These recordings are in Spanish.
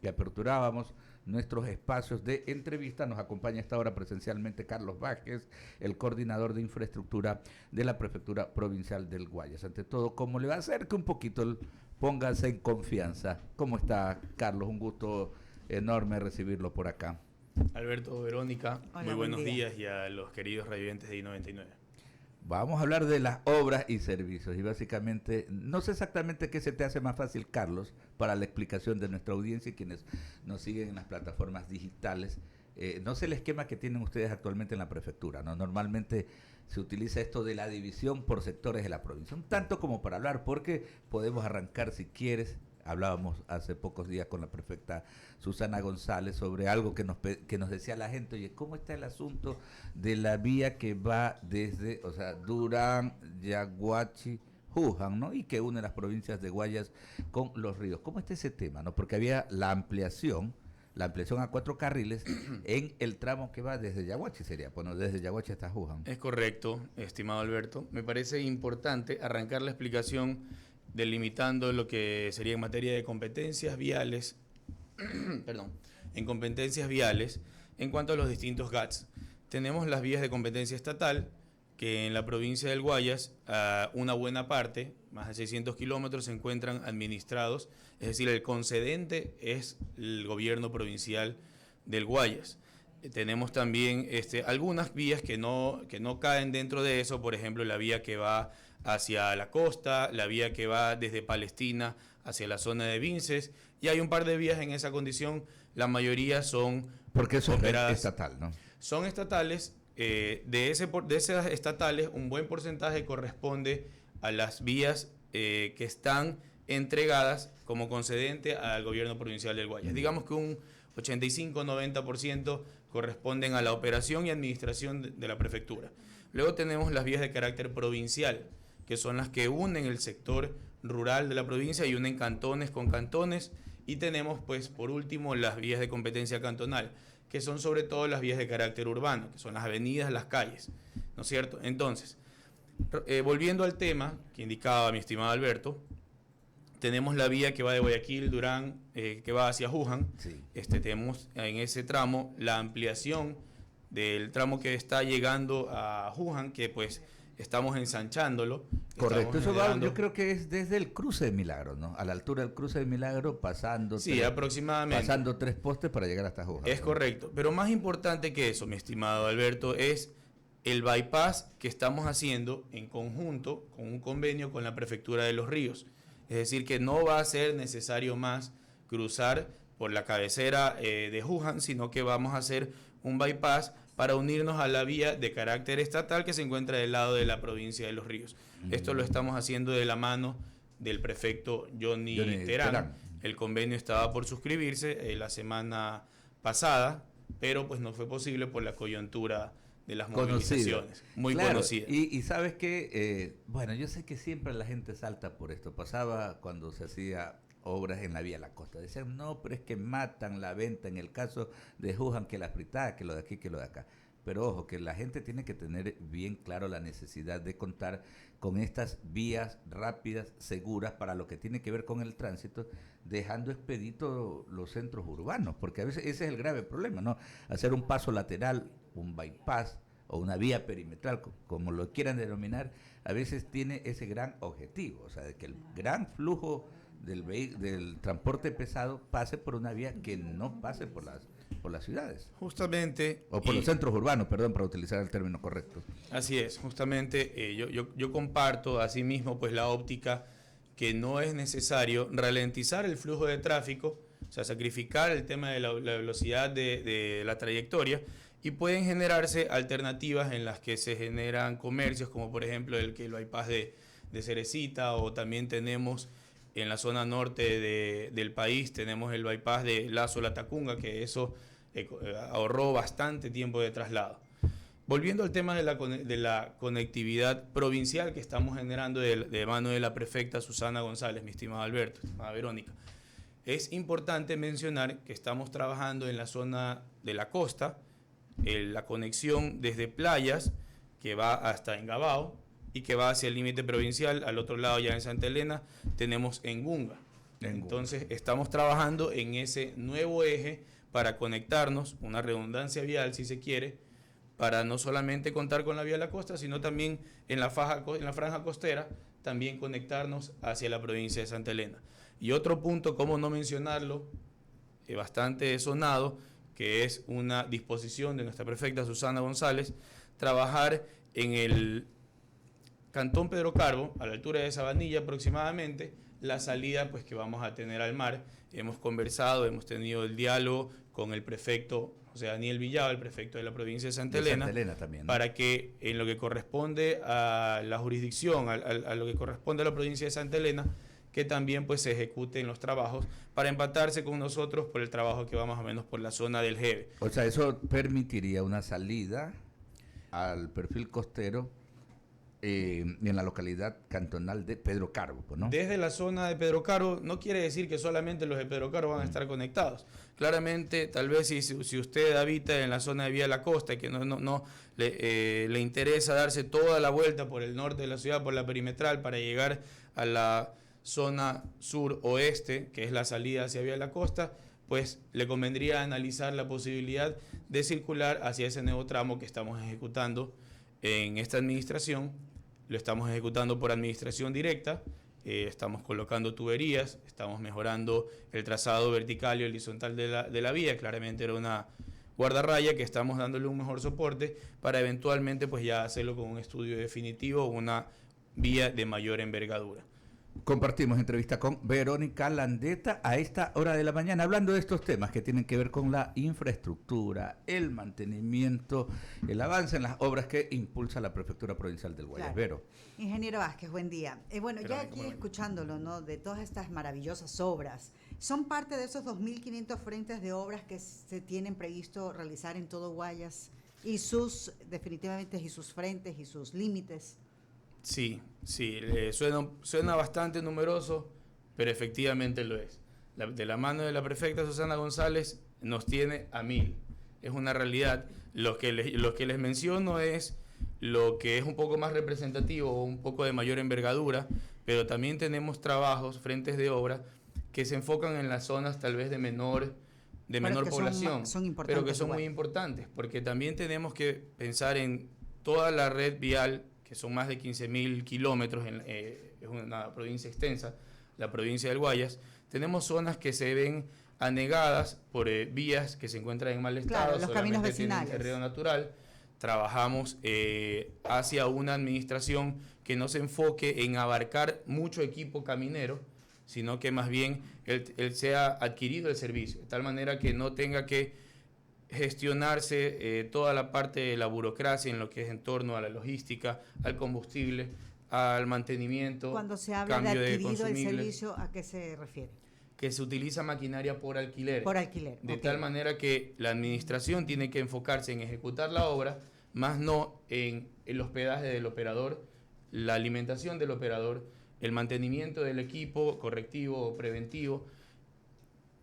que aperturábamos nuestros espacios de entrevista. Nos acompaña esta hora presencialmente Carlos Vázquez, el coordinador de infraestructura de la Prefectura Provincial del Guayas. Ante todo, ¿cómo le va a hacer que un poquito póngase en confianza? ¿Cómo está, Carlos? Un gusto enorme recibirlo por acá. Alberto, Verónica, Hola, muy buenos buen día. días y a los queridos radioyentes de I-99. Vamos a hablar de las obras y servicios y básicamente, no sé exactamente qué se te hace más fácil, Carlos, para la explicación de nuestra audiencia y quienes nos siguen en las plataformas digitales. No sé el esquema que tienen ustedes actualmente en la prefectura, ¿no? Normalmente se utiliza esto de la división por sectores de la provincia, un tanto como para hablar, porque podemos arrancar si quieres. Hablábamos hace pocos días con la prefecta Susana González sobre algo que nos decía la gente: oye, ¿cómo está el asunto de la vía que va desde, o sea, Durán, Yaguachi, Juján, ¿no? Y que une las provincias de Guayas con Los Ríos? ¿Cómo está ese tema, no? Porque había la ampliación a 4 carriles en el tramo que va desde Yaguachi, sería, bueno, desde Yaguachi hasta Juján. Es correcto, estimado Alberto. Me parece importante arrancar la explicación delimitando lo que sería en materia de competencias viales, perdón, en competencias viales, en cuanto a los distintos GATS. Tenemos las vías de competencia estatal, que en la provincia del Guayas, una buena parte, más de 600 kilómetros, se encuentran administrados, es decir, el concedente es el gobierno provincial del Guayas. Tenemos también algunas vías que no caen dentro de eso, por ejemplo, la vía que va hacia la costa, la vía que va desde Palestina hacia la zona de Vinces, y hay un par de vías en esa condición, la mayoría son porque eso operadas, es estatal, ¿no? Son estatales. De esas estatales, un buen porcentaje corresponde a las vías que están entregadas como concedente al gobierno provincial del Guayas. Digamos que un 85-90% corresponden a la operación y administración de la prefectura. Luego tenemos las vías de carácter provincial, que son las que unen el sector rural de la provincia y unen cantones con cantones. Y tenemos, pues, por último, las vías de competencia cantonal, que son sobre todo las vías de carácter urbano, que son las avenidas, las calles, ¿no es cierto? Entonces, volviendo al tema que indicaba mi estimado Alberto, tenemos la vía que va de Guayaquil, Durán, que va hacia Juján. Sí. Tenemos en ese tramo la ampliación del tramo que está llegando a Juján, que pues estamos ensanchándolo. Correcto, eso va, yo creo que es desde el cruce de Milagro, ¿no? A la altura del cruce de Milagro, pasando, sí, aproximadamente, pasando 3 postes para llegar hasta Juján. Es correcto, pero más importante que eso, mi estimado Alberto, es el bypass que estamos haciendo en conjunto con un convenio con la Prefectura de Los Ríos. Es decir, que no va a ser necesario más cruzar por la cabecera de Juján, sino que vamos a hacer un bypass para unirnos a la vía de carácter estatal que se encuentra del lado de la provincia de Los Ríos. Esto lo estamos haciendo de la mano del prefecto Johnny Terán. El convenio estaba por suscribirse la semana pasada, pero pues no fue posible por la coyuntura de las movilizaciones. Muy claro, conocida. Y sabes que, bueno, yo sé que siempre la gente salta por esto. Pasaba cuando se hacía obras en la vía de la costa. Decían, no, pero es que matan la venta en el caso de Juján, que la fritada, que lo de aquí, que lo de acá. Pero ojo, que la gente tiene que tener bien claro la necesidad de contar con estas vías rápidas, seguras, para lo que tiene que ver con el tránsito, dejando expedito los centros urbanos, porque a veces ese es el grave problema, ¿no? Hacer un paso lateral, un bypass o una vía perimetral, como lo quieran denominar, a veces tiene ese gran objetivo, o sea, de que el gran flujo del transporte pesado pase por una vía que no pase por las ciudades. Justamente. O por los centros urbanos, perdón, para utilizar el término correcto. Así es, justamente yo comparto asimismo pues la óptica que no es necesario ralentizar el flujo de tráfico, o sea, sacrificar el tema de la velocidad de la trayectoria, y pueden generarse alternativas en las que se generan comercios, como por ejemplo el bypass de Cerecita, o también tenemos en la zona norte del país, tenemos el bypass de Lazo La Tacunga, que eso ahorró bastante tiempo de traslado. Volviendo al tema de la conectividad provincial que estamos generando de mano de la prefecta Susana González, mi estimado Alberto, estimada Verónica, es importante mencionar que estamos trabajando en la zona de la costa, la conexión desde Playas, que va hasta Engabao, y que va hacia el límite provincial. Al otro lado, ya en Santa Elena, tenemos Engunga. Entonces estamos trabajando en ese nuevo eje para conectarnos, una redundancia vial si se quiere, para no solamente contar con la vía de la costa, sino también en la franja costera, también conectarnos hacia la provincia de Santa Elena. Y otro punto, cómo no mencionarlo, bastante sonado, que es una disposición de nuestra prefecta Susana González, trabajar en el Cantón Pedro Carbo, a la altura de Sabanilla aproximadamente, la salida pues que vamos a tener al mar. Hemos conversado, hemos tenido el diálogo con el prefecto José Daniel Villado, el prefecto de la provincia de Santa Elena, también, ¿no? Para que en lo que corresponde a la jurisdicción, a lo que corresponde a la provincia de Santa Elena, que también pues se ejecuten los trabajos para empatarse con nosotros por el trabajo que va más o menos por la zona del Jeve. O sea, eso permitiría una salida al perfil costero en la localidad cantonal de Pedro Carbo, ¿no? Desde la zona de Pedro Carbo, no quiere decir que solamente los de Pedro Carbo van a estar conectados. Claramente, tal vez si usted habita en la zona de Vía de la Costa y que no le interesa darse toda la vuelta por el norte de la ciudad, por la perimetral, para llegar a la zona sur-oeste, que es la salida hacia Vía de la Costa, pues le convendría analizar la posibilidad de circular hacia ese nuevo tramo que estamos ejecutando en esta administración. Lo estamos ejecutando por administración directa, estamos colocando tuberías, estamos mejorando el trazado vertical y horizontal de la vía. Claramente era una guardarraya que estamos dándole un mejor soporte para eventualmente pues ya hacerlo con un estudio definitivo, una vía de mayor envergadura. Compartimos entrevista con Verónica Landeta a esta hora de la mañana, hablando de estos temas que tienen que ver con la infraestructura, el mantenimiento, el avance en las obras que impulsa la Prefectura Provincial del Guayas. Claro. Vero. Ingeniero Vázquez, buen día. Bueno, ya aquí escuchándolo, ¿no? De todas estas maravillosas obras, ¿son parte de esos 2.500 frentes de obras que se tienen previsto realizar en todo Guayas y definitivamente, y sus frentes y sus límites? Sí, suena bastante numeroso, pero efectivamente lo es. De la mano de la prefecta Susana González nos tiene a 1000. Es una realidad. Lo que les menciono es lo que es un poco más representativo, un poco de mayor envergadura, pero también tenemos trabajos, frentes de obra, que se enfocan en las zonas tal vez de menor población, pero que son muy importantes, porque también tenemos que pensar en toda la red vial, que son más de 15.000 kilómetros, es una provincia extensa, la provincia del Guayas. Tenemos zonas que se ven anegadas por vías que se encuentran en mal estado, los caminos vecinales, el río natural. Trabajamos hacia una administración que no se enfoque en abarcar mucho equipo caminero, sino que más bien él sea adquirido el servicio, de tal manera que no tenga que gestionarse toda la parte de la burocracia en lo que es en torno a la logística, al combustible, al mantenimiento. Cuando se habla de adquirido el servicio, ¿a qué se refiere? Que se utiliza maquinaria por alquiler. Por alquiler. De tal manera que la administración tiene que enfocarse en ejecutar la obra, más no en el hospedaje del operador, la alimentación del operador, el mantenimiento del equipo correctivo o preventivo,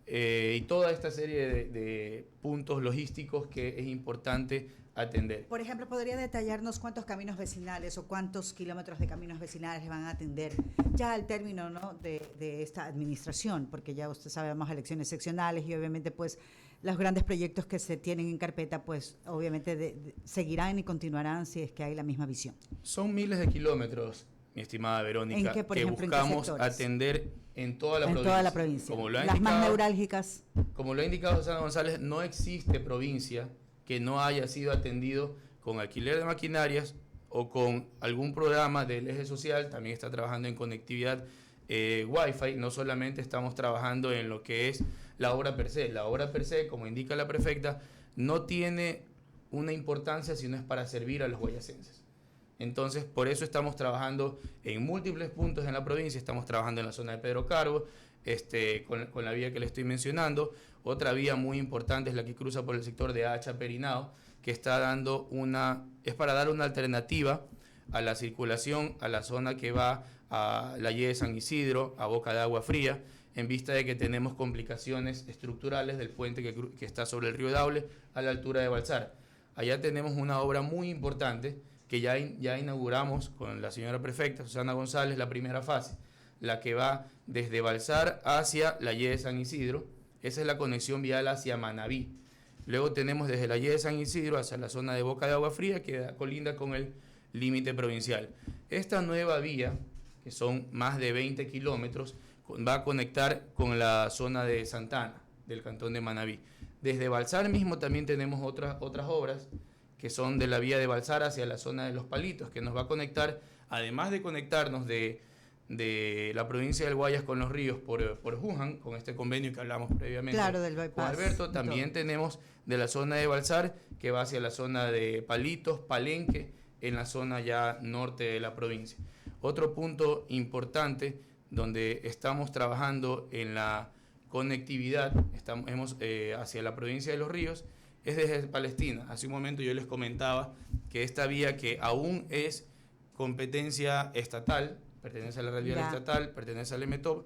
y toda esta serie de puntos logísticos que es importante atender. Por ejemplo, ¿podría detallarnos cuántos caminos vecinales o cuántos kilómetros de caminos vecinales van a atender ya al término, ¿no?, de esta administración? Porque ya usted sabe, vamos a elecciones seccionales y obviamente pues los grandes proyectos que se tienen en carpeta pues obviamente seguirán y continuarán si es que hay la misma visión. Son miles de kilómetros, mi estimada Verónica, que buscamos atender en toda la provincia. Como lo ha indicado, más neurálgicas. Como lo ha indicado Susana González, no existe provincia que no haya sido atendido con alquiler de maquinarias o con algún programa del eje social. También está trabajando en conectividad Wi-Fi. No solamente estamos trabajando en lo que es la obra per se. La obra per se, como indica la prefecta, no tiene una importancia si no es para servir a los guayasenses. Entonces, por eso estamos trabajando en múltiples puntos en la provincia. Estamos trabajando en la zona de Pedro Carbo, con la vía que le estoy mencionando. Otra vía muy importante es la que cruza por el sector de Hacha Perinao, que es para dar una alternativa a la circulación a la zona que va a la Y de San Isidro, a Boca de Agua Fría, en vista de que tenemos complicaciones estructurales del puente que está sobre el río Daule a la altura de Balsar. Allá tenemos una obra muy importante que ya inauguramos con la señora prefecta Susana González la primera fase. la que va desde Balsar hacia la Y de San Isidro. Esa es la conexión vial hacia Manabí. Luego tenemos desde la Y de San Isidro hacia la zona de Boca de Agua Fría, que colinda con el límite provincial. Esta nueva vía, que son más de 20 kilómetros, va a conectar con la zona de Santana, del cantón de Manabí. Desde Balsar mismo también tenemos otras obras, que son de la vía de Balsar hacia la zona de Los Palitos, que nos va a conectar, además de conectarnos de la provincia del Guayas con los ríos por Juján, con este convenio que hablamos previamente, claro, del bypass, con Alberto. También tenemos de la zona de Balsar, que va hacia la zona de Palitos, Palenque, en la zona ya norte de la provincia. Otro punto importante donde estamos trabajando en la conectividad hacia la provincia de Los Ríos es desde Palestina. Hace un momento yo les comentaba que esta vía, que aún es competencia estatal, pertenece a la red vial estatal, pertenece al EMETOB,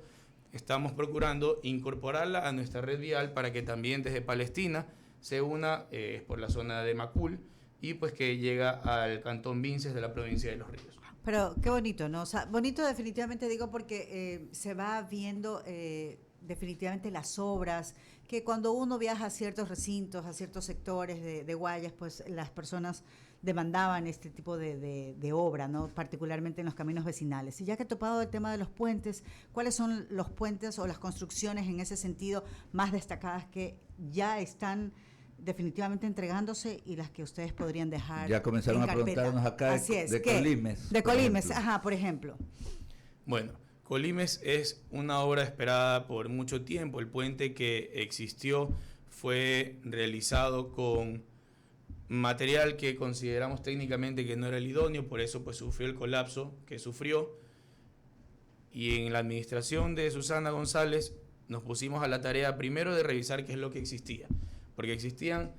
estamos procurando incorporarla a nuestra red vial para que también desde Palestina se una por la zona de Macul y pues que llega al cantón Vinces de la provincia de Los Ríos. Pero qué bonito, ¿no? O sea, bonito definitivamente digo porque se va viendo definitivamente las obras, que cuando uno viaja a ciertos recintos, a ciertos sectores de Guayas, pues las personas demandaban este tipo de obra, ¿no? Particularmente en los caminos vecinales. Y ya que he topado el tema de los puentes, ¿cuáles son los puentes o las construcciones en ese sentido más destacadas que ya están definitivamente entregándose y las que ustedes podrían dejar? Ya comenzaron en a carpeta? preguntarnos acá de Colimes. De Colimes, ajá, por ejemplo. Bueno, Colimes es una obra esperada por mucho tiempo. El puente que existió fue realizado con material que consideramos técnicamente que no era el idóneo, por eso pues sufrió el colapso que sufrió. Y en la administración de Susana González nos pusimos a la tarea primero de revisar qué es lo que existía, porque existían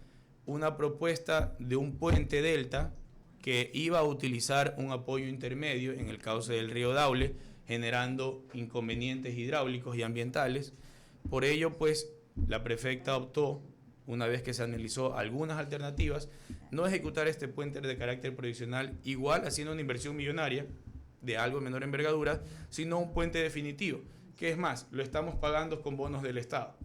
una propuesta de un puente delta que iba a utilizar un apoyo intermedio en el cauce del río Daule, generando inconvenientes hidráulicos y ambientales. Por ello, pues, la prefecta optó, una vez que se analizó algunas alternativas, no ejecutar este puente de carácter provisional, igual haciendo una inversión millonaria de algo de menor envergadura, sino un puente definitivo, que es más, lo estamos pagando con bonos del Estado,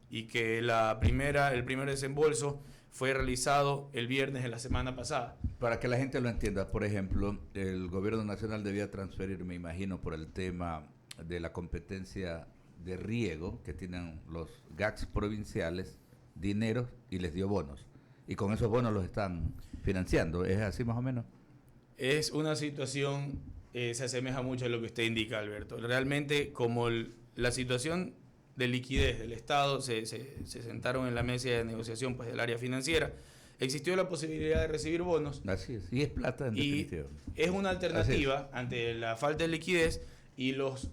y que el primer desembolso fue realizado el viernes de la semana pasada. Para que la gente lo entienda, por ejemplo, el gobierno nacional debía transferir, me imagino, por el tema de la competencia de riego que tienen los GACs provinciales, dinero y les dio bonos. Y con esos bonos los están financiando. ¿Es así más o menos? Es una situación, se asemeja mucho a lo que usted indica, Alberto. Realmente, como la situación de liquidez del Estado, se sentaron en la mesa de negociación pues, del área financiera, existió la posibilidad de recibir bonos. Así es, y es plata en definitiva. Es una alternativa ante la falta de liquidez y los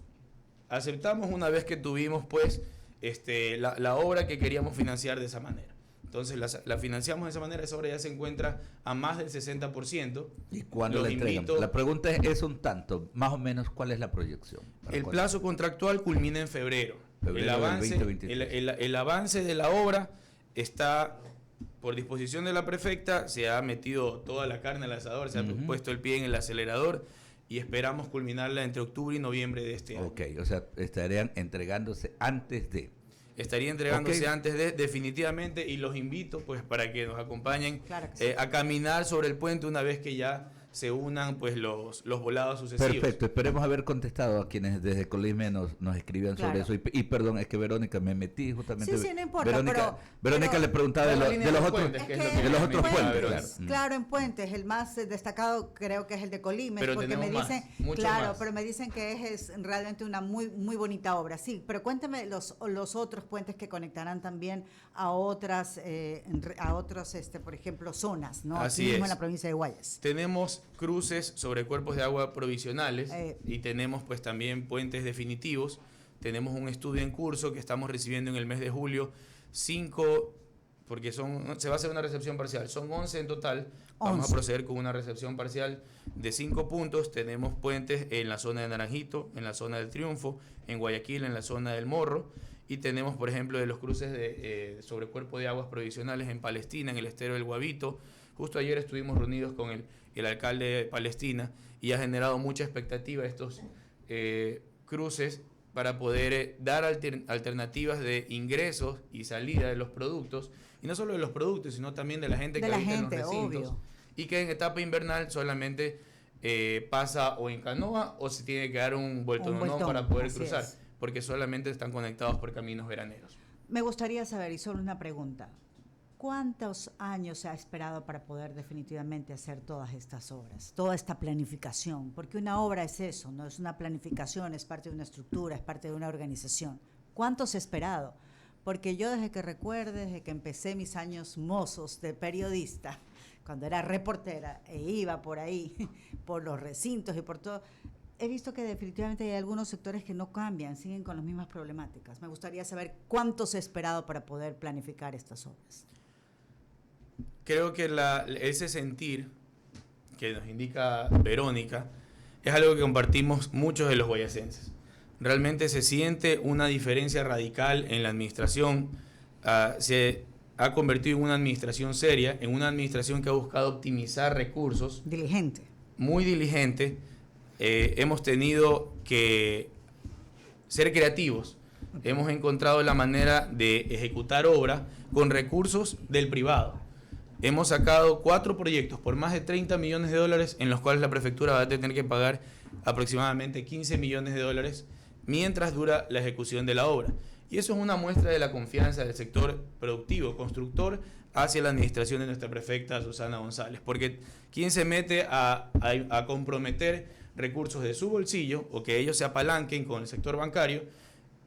aceptamos una vez que tuvimos pues la obra que queríamos financiar de esa manera. Entonces la financiamos de esa manera, esa obra ya se encuentra a más del 60%. ¿Y cuándo la entregan? La pregunta es un tanto, más o menos, ¿cuál es la proyección? El plazo contractual culmina en febrero. El avance de la obra está por disposición de la prefecta, se ha metido toda la carne al asador, se ha puesto el pie en el acelerador y esperamos culminarla entre octubre y noviembre de este año. Ok, o sea, estarían entregándose antes de... Estaría entregándose antes de, definitivamente, y los invito pues para que nos acompañen a caminar sobre el puente una vez que ya se unan pues los volados sucesivos. Perfecto, esperemos haber contestado a quienes desde Colime nos escribían sobre eso. Y perdón, es que Verónica, me metí justamente. Sí, no importa. Verónica le preguntaba de los otros puentes. Claro, en puentes, el más destacado creo que es el de Colime, pero porque me dicen, más. Pero me dicen que es realmente una muy bonita obra. Sí, pero cuéntame los otros puentes que conectarán también a otras, por ejemplo, zonas, ¿no? Así aquí mismo es. En la provincia de Guayas. Tenemos cruces sobre cuerpos de agua provisionales y tenemos pues también puentes definitivos. Tenemos un estudio en curso que estamos recibiendo en el mes de julio, 5, porque se va a hacer una recepción parcial, son 11 en total. Vamos a proceder con una recepción parcial de 5 puntos. Tenemos puentes en la zona de Naranjito, en la zona del Triunfo, en Guayaquil, en la zona del Morro, y tenemos, por ejemplo, de los cruces sobre cuerpo de aguas provisionales en Palestina, en el estero del Guavito. Justo ayer estuvimos reunidos con el alcalde de Palestina y ha generado mucha expectativa estos cruces para poder dar alternativas de ingresos y salida de los productos, y no solo de los productos, sino también de la gente que habita en los recintos, obvio. Y que en etapa invernal solamente pasa o en canoa o se tiene que dar un vueltón para poder cruzar, porque solamente están conectados por caminos veraneros. Me gustaría saber, y solo una pregunta, ¿cuántos años se ha esperado para poder definitivamente hacer todas estas obras, toda esta planificación? Porque una obra es eso, no es una planificación, es parte de una estructura, es parte de una organización. ¿Cuánto se ha esperado? Porque yo desde que recuerde, desde que empecé mis años mozos de periodista, cuando era reportera e iba por ahí, por los recintos y por todo, he visto que definitivamente hay algunos sectores que no cambian, siguen con las mismas problemáticas. Me gustaría saber cuánto se ha esperado para poder planificar estas obras. Creo que ese sentir que nos indica Verónica es algo que compartimos muchos de los guayacenses. Realmente se siente una diferencia radical en la administración. Se ha convertido en una administración seria, en una administración que ha buscado optimizar recursos. Diligente. Muy diligente. Hemos tenido que ser creativos. Hemos encontrado la manera de ejecutar obras con recursos del privado. Hemos sacado 4 proyectos por más de 30 millones de dólares, en los cuales la prefectura va a tener que pagar aproximadamente 15 millones de dólares mientras dura la ejecución de la obra. Y eso es una muestra de la confianza del sector productivo, constructor, hacia la administración de nuestra prefecta Susana González. Porque ¿quién se mete a comprometer recursos de su bolsillo o que ellos se apalanquen con el sector bancario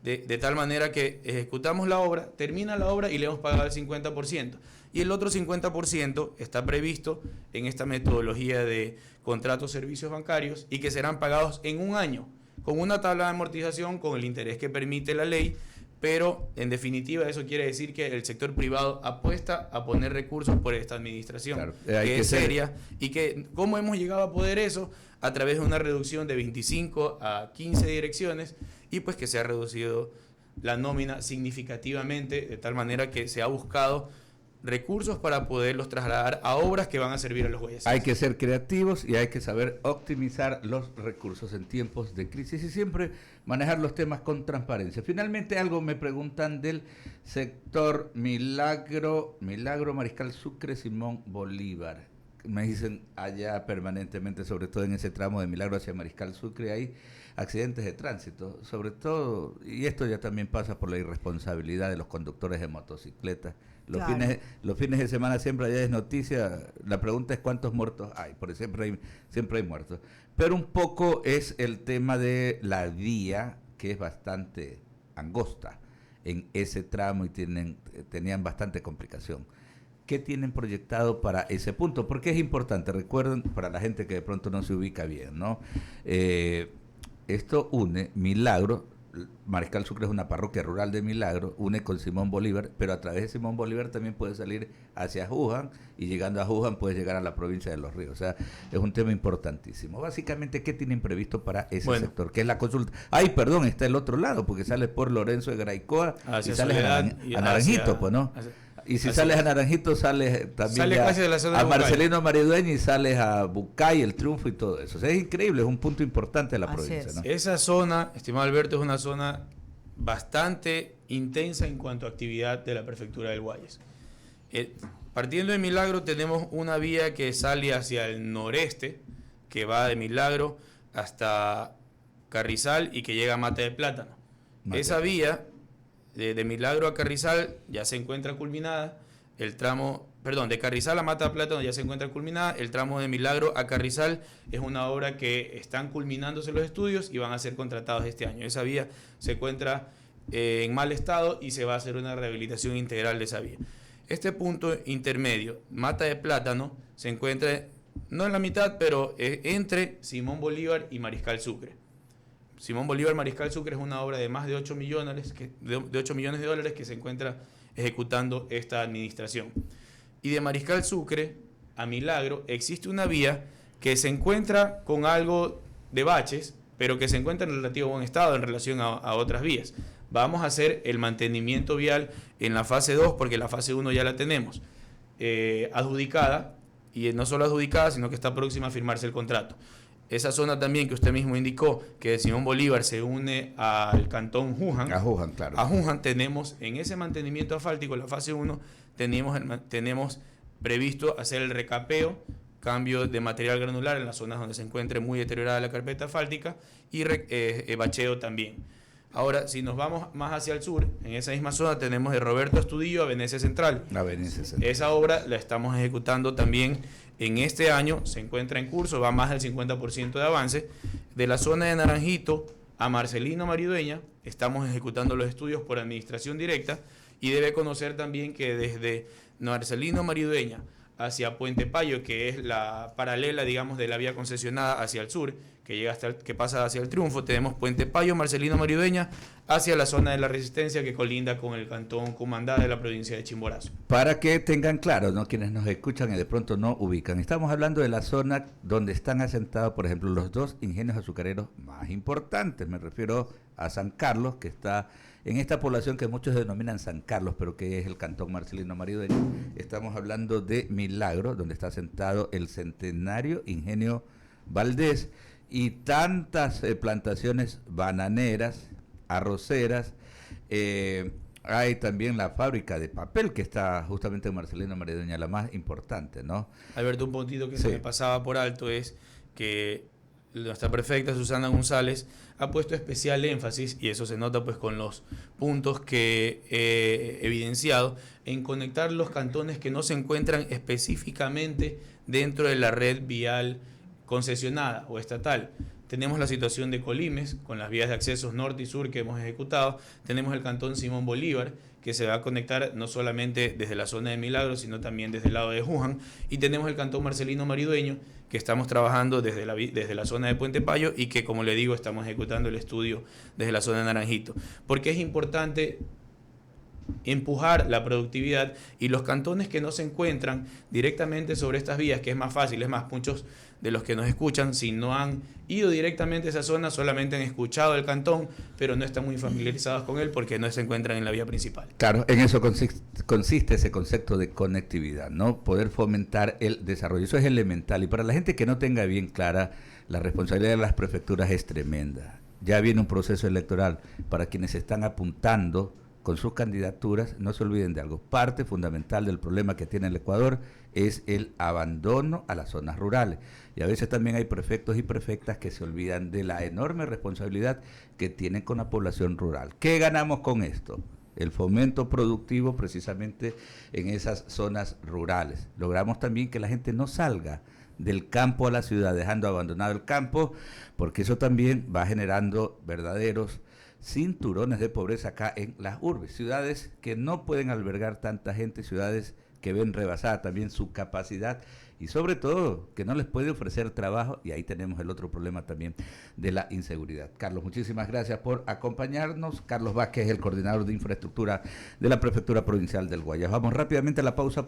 de tal manera que ejecutamos la obra, termina la obra y le hemos pagado el 50%? Y el otro 50% está previsto en esta metodología de contratos servicios bancarios y que serán pagados en un año, con una tabla de amortización, con el interés que permite la ley, pero en definitiva eso quiere decir que el sector privado apuesta a poner recursos por esta administración, claro, que es seria, y que ¿cómo hemos llegado a poder eso? A través de una reducción de 25 a 15 direcciones, y pues que se ha reducido la nómina significativamente, de tal manera que se ha buscado recursos para poderlos trasladar a obras que van a servir a los guayacenses. Hay que ser creativos y hay que saber optimizar los recursos en tiempos de crisis y siempre manejar los temas con transparencia. Finalmente, algo me preguntan del sector Milagro, Mariscal Sucre, Simón Bolívar. Me dicen allá permanentemente, sobre todo en ese tramo de Milagro hacia Mariscal Sucre, hay accidentes de tránsito, sobre todo, y esto ya también pasa por la irresponsabilidad de los conductores de motocicletas. Los, claro, los fines de semana siempre allá es noticia, la pregunta es cuántos muertos hay, porque siempre hay muertos. Pero un poco es el tema de la vía, que es bastante angosta en ese tramo y tenían bastante complicación. ¿Qué tienen proyectado para ese punto? Porque es importante, recuerden, para la gente que de pronto no se ubica bien, ¿no? Esto une Milagro, Mariscal Sucre es una parroquia rural de Milagro, une con Simón Bolívar, pero a través de Simón Bolívar también puede salir hacia Juján, y llegando a Juján puedes llegar a la provincia de Los Ríos. O sea, es un tema importantísimo. Básicamente, ¿qué tienen previsto para ese sector? Que es la consulta. Ay, perdón, está el otro lado, porque sales por Lorenzo de Graicoa y sales a Naranjito, pues, ¿no? Y si sales a Naranjito, sales también a Marcelino Maridueña y sales a Bucay, El Triunfo y todo eso. O sea, es increíble, es un punto importante de la provincia, ¿no? Esa zona, estimado Alberto, es una zona bastante intensa en cuanto a actividad de la prefectura del Guayas. Partiendo de Milagro, tenemos una vía que sale hacia el noreste, que va de Milagro hasta Carrizal y que llega a Mata de Plátano. Esa vía de Milagro a Carrizal ya se encuentra culminada, el tramo, perdón, de Carrizal a Mata de Plátano ya se encuentra culminada, el tramo de Milagro a Carrizal es una obra que están culminándose los estudios y van a ser contratados este año. Esa vía se encuentra en mal estado y se va a hacer una rehabilitación integral de esa vía. Este punto intermedio, Mata de Plátano, se encuentra no en la mitad, pero entre Simón Bolívar y Mariscal Sucre. Simón Bolívar Mariscal Sucre es una obra de más de 8 millones de dólares que se encuentra ejecutando esta administración. Y de Mariscal Sucre a Milagro existe una vía que se encuentra con algo de baches, pero que se encuentra en relativo buen estado en relación a otras vías. Vamos a hacer el mantenimiento vial en la fase 2, porque la fase 1 ya la tenemos adjudicada, y no solo adjudicada, sino que está próxima a firmarse el contrato. esa zona también que usted mismo indicó, que de Simón Bolívar se une al cantón Juján. A Juján, claro. A Juján tenemos, en ese mantenimiento asfáltico, la fase 1, tenemos previsto hacer el recapeo, cambio de material granular en las zonas donde se encuentre muy deteriorada la carpeta asfáltica y bacheo también. Ahora, si nos vamos más hacia el sur, en esa misma zona tenemos de Roberto Astudillo a Venecia Central. A Venecia Central. Esa obra la estamos ejecutando también en este año, se encuentra en curso, va más del 50% de avance. De la zona de Naranjito a Marcelino Maridueña, estamos ejecutando los estudios por administración directa y debe conocer también que desde Marcelino Maridueña hacia Puente Payo, que es la paralela, digamos, de la vía concesionada hacia el sur, que pasa hacia el Triunfo, tenemos Puente Payo, Marcelino Maridueña, hacia la zona de la Resistencia que colinda con el cantón Cumandá de la provincia de Chimborazo. Para que tengan claro, ¿no?, quienes nos escuchan y de pronto no ubican, estamos hablando de la zona donde están asentados, por ejemplo, los dos ingenios azucareros más importantes. Me refiero a San Carlos, que está en esta población que muchos denominan San Carlos, pero que es el cantón Marcelino Maridueña. Estamos hablando de Milagro, donde está asentado el centenario Ingenio Valdés, y tantas plantaciones bananeras, arroceras. Hay también la fábrica de papel que está justamente en Marcelino Maridueña, la más importante, ¿no? Alberto, un puntito que sí, se me pasaba por alto es que nuestra prefecta Susana González ha puesto especial énfasis, y eso se nota pues con los puntos que he evidenciado, en conectar los cantones que no se encuentran específicamente dentro de la red vial concesionada o estatal. Tenemos la situación de Colimes, con las vías de accesos norte y sur que hemos ejecutado. Tenemos el cantón Simón Bolívar, que se va a conectar no solamente desde la zona de Milagro, sino también desde el lado de Juján. Y tenemos el cantón Marcelino Maridueño, que estamos trabajando desde la zona de Puente Payo y que, como le digo, estamos ejecutando el estudio desde la zona de Naranjito. Porque es importante empujar la productividad, y los cantones que no se encuentran directamente sobre estas vías, que es más fácil, es más, muchos de los que nos escuchan, si no han ido directamente a esa zona, solamente han escuchado el cantón, pero no están muy familiarizados con él porque no se encuentran en la vía principal. Claro, en eso consiste ese concepto de conectividad, ¿no? Poder fomentar el desarrollo, eso es elemental, y para la gente que no tenga bien clara, la responsabilidad de las prefecturas es tremenda. Ya viene un proceso electoral. Para quienes están apuntando con sus candidaturas, no se olviden de algo. Parte fundamental del problema que tiene el Ecuador es el abandono a las zonas rurales. Y a veces también hay prefectos y prefectas que se olvidan de la enorme responsabilidad que tienen con la población rural. ¿Qué ganamos con esto? El fomento productivo precisamente en esas zonas rurales. Logramos también que la gente no salga del campo a la ciudad, dejando abandonado el campo, porque eso también va generando verdaderos cinturones de pobreza acá en las urbes, ciudades que no pueden albergar tanta gente, ciudades que ven rebasada también su capacidad y sobre todo que no les puede ofrecer trabajo, y ahí tenemos el otro problema también de la inseguridad. Carlos, muchísimas gracias por acompañarnos. Carlos Vázquez, el coordinador de infraestructura de la Prefectura Provincial del Guayas. Vamos rápidamente a la pausa.